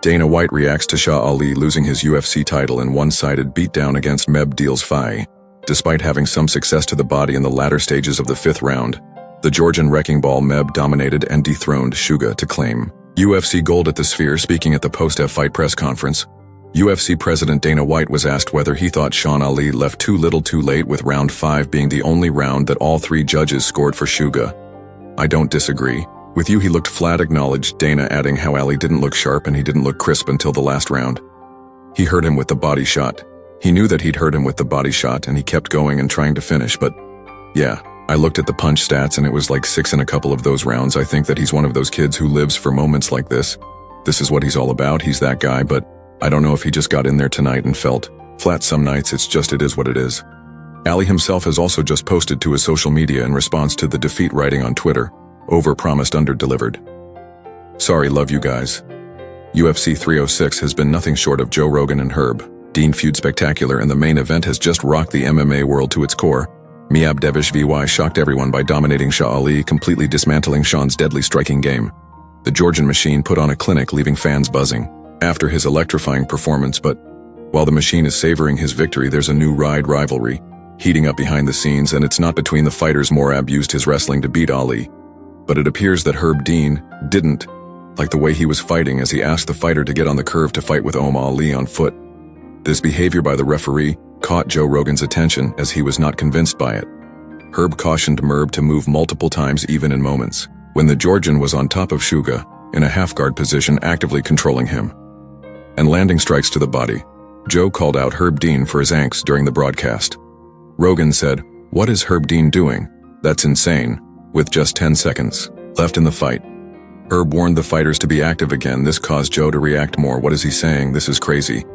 Dana White reacts to Shah Ali losing his UFC title in one-sided beatdown against Meb Deal's Fai. Despite having some success to the body in the latter stages of the 5th round, the Georgian wrecking ball Meb dominated and dethroned Suga to claim UFC gold at the Sphere. Speaking at the post-fight press conference, UFC President Dana White was asked whether he thought Sean Ali left too little too late, with round 5 being the only round that all 3 judges scored for Suga. "I don't disagree with you, he looked flat," acknowledged Dana, adding how Ali didn't look sharp and he didn't look crisp until the last round. He hurt him with the body shot. He knew that he'd hurt him with the body shot and he kept going and trying to finish, but yeah, I looked at the punch stats and it was like 6 in a couple of those rounds. I think that he's one of those kids who lives for moments like this. This is what he's all about, he's that guy, but I don't know if he just got in there tonight and felt flat some nights. It is what it is. Ali himself has also just posted to his social media in response to the defeat, writing on Twitter, "Over-promised, under-delivered. Sorry, love you guys." UFC 306 has been nothing short of Joe Rogan and Herb Dean feud spectacular, and the main event has just rocked the MMA world to its core. Miab Devishvy shocked everyone by dominating Shah Ali, completely dismantling Sean's deadly striking game. The Georgian machine put on a clinic, leaving fans buzzing after his electrifying performance, but while the machine is savoring his victory, there's a new rivalry heating up behind the scenes, and it's not between the fighters. Morab used his wrestling to beat Ali, but it appears that Herb Dean didn't like the way he was fighting, as he asked the fighter to get on the curve to fight with Ali on foot. This behavior by the referee caught Joe Rogan's attention, as he was not convinced by it. Herb cautioned Merb to move multiple times, even in moments when the Georgian was on top of Suga, in a half-guard position, actively controlling him and landing strikes to the body. Joe called out Herb Dean for his angst during the broadcast. Rogan said, "What is Herb Dean doing? That's insane," with just 10 seconds left in the fight. Herb warned the fighters to be active again. This caused Joe to react more. "What is he saying? This is crazy."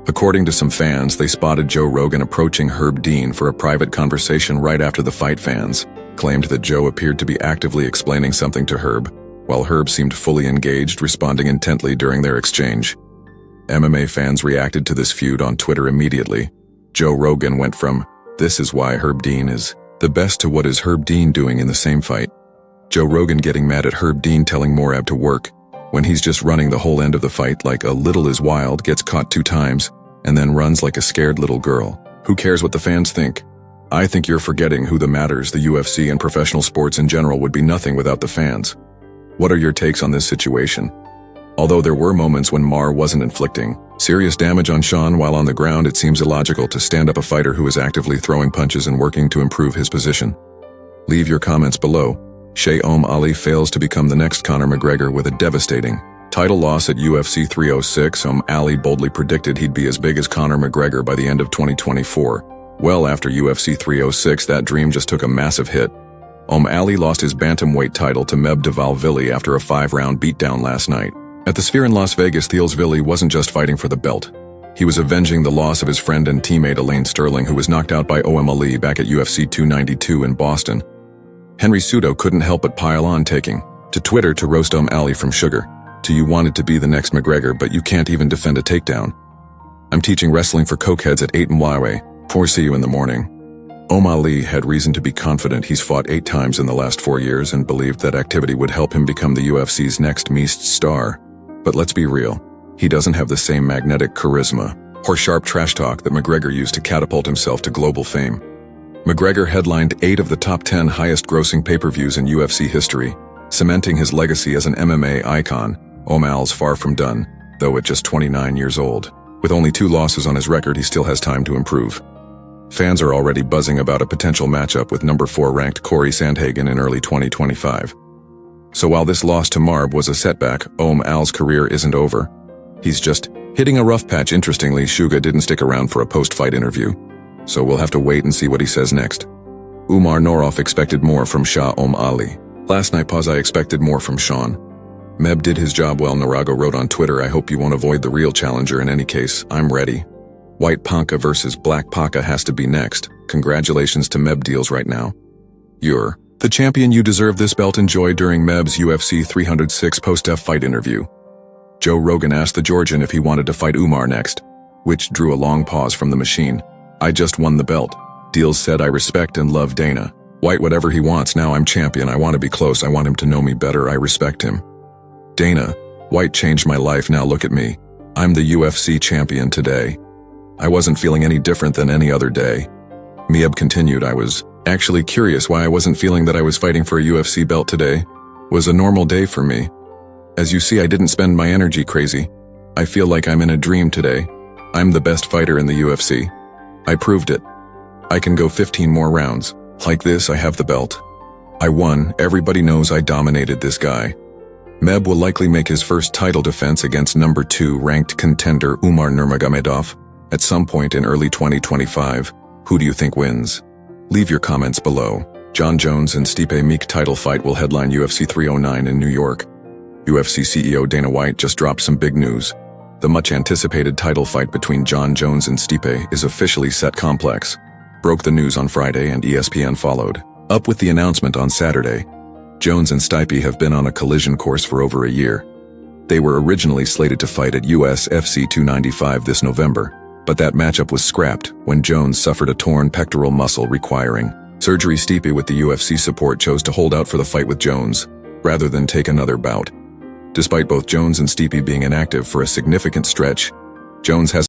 According to some fans, they spotted Joe Rogan approaching Herb Dean for a private conversation right after the fight. Fans claimed that Joe appeared to be actively explaining something to Herb, while Herb seemed fully engaged, responding intently during their exchange. MMA fans reacted to this feud on Twitter immediately. Joe Rogan went from, "This is why Herb Dean is the best," to "What is Herb Dean doing in the same fight?" Joe Rogan getting mad at Herb Dean telling Morab to work when he's just running the whole end of the fight like a little is wild, gets caught 2 times, and then runs like a scared little girl. Who cares what the fans think? I think you're forgetting who the matters. The UFC and professional sports in general would be nothing without the fans. What are your takes on this situation? Although there were moments when Mar wasn't inflicting serious damage on Sean while on the ground, it seems illogical to stand up a fighter who is actively throwing punches and working to improve his position. Leave your comments below. Shea Ali fails to become the next Conor McGregor with a devastating title loss at UFC 306. Ali boldly predicted he'd be as big as Conor McGregor by the end of 2024. Well, after UFC 306, that dream just took a massive hit. Ali lost his bantamweight title to Meb Devalvili after a 5-round beatdown last night. At the Sphere in Las Vegas, Thielsvili wasn't just fighting for the belt. He was avenging the loss of his friend and teammate Elaine Sterling, who was knocked out by Ali back at UFC 292 in Boston. Henry Cejudo couldn't help but pile on, taking to Twitter to roast Ali from Sugar to "You wanted to be the next McGregor, but you can't even defend a takedown. I'm teaching wrestling for cokeheads at 8 MYW. 4 see you in the morning." Ali had reason to be confident. He's fought 8 times in the last 4 years and believed that activity would help him become the UFC's next Meest star. But let's be real, he doesn't have the same magnetic charisma or sharp trash talk that McGregor used to catapult himself to global fame. McGregor headlined 8 of the top 10 highest-grossing pay-per-views in UFC history, cementing his legacy as an MMA icon. Ali's far from done, though at just 29 years old. With only 2 losses on his record, he still has time to improve. Fans are already buzzing about a potential matchup with number 4 ranked Corey Sandhagen in early 2025. So while this loss to Marb was a setback, Al's career isn't over. He's just hitting a rough patch. Interestingly, Suga didn't stick around for a post-fight interview, so we'll have to wait and see what he says next. Umar Noroff expected more from Shah Ali. Last night, I expected more from Sean. Meb did his job well. Narago wrote on Twitter, "I hope you won't avoid the real challenger. In any case, I'm ready. White Panka versus Black Paka has to be next. Congratulations to Meb Deals right now. You're the champion. You deserve this belt." Enjoy during Meb's UFC 306 post-fight interview. Joe Rogan asked the Georgian if he wanted to fight Umar next, which drew a long pause from the machine. "I just won the belt." Deals said, "I respect and love Dana White. Whatever he wants, now I'm champion. I want to be close. I want him to know me better. I respect him." Dana White changed my life, now look at me. I'm the UFC champion today. I wasn't feeling any different than any other day. Meb continued, I was actually curious why I wasn't feeling that I was fighting for a UFC belt today. Was a normal day for me. As you see, I didn't spend my energy crazy. I feel like I'm in a dream today. I'm the best fighter in the UFC. I proved it. I can go 15 more rounds. Like this, I have the belt. I won, everybody knows I dominated this guy. Meb will likely make his first title defense against number 2 ranked contender Umar Nurmagomedov at some point in early 2025. Who do you think wins? Leave your comments below. Jon Jones and Stipe Miocic title fight will headline UFC 309 in New York. UFC CEO Dana White just dropped some big news. The much-anticipated title fight between Jon Jones and Stipe is officially set. Complex broke the news on Friday and ESPN followed up with the announcement on Saturday. Jones and Stipe have been on a collision course for over a year. They were originally slated to fight at UFC 295 this November, but that matchup was scrapped when Jones suffered a torn pectoral muscle requiring surgery. Stipe, with the UFC support, chose to hold out for the fight with Jones rather than take another bout. Despite both Jones and Stipe being inactive for a significant stretch, Jones has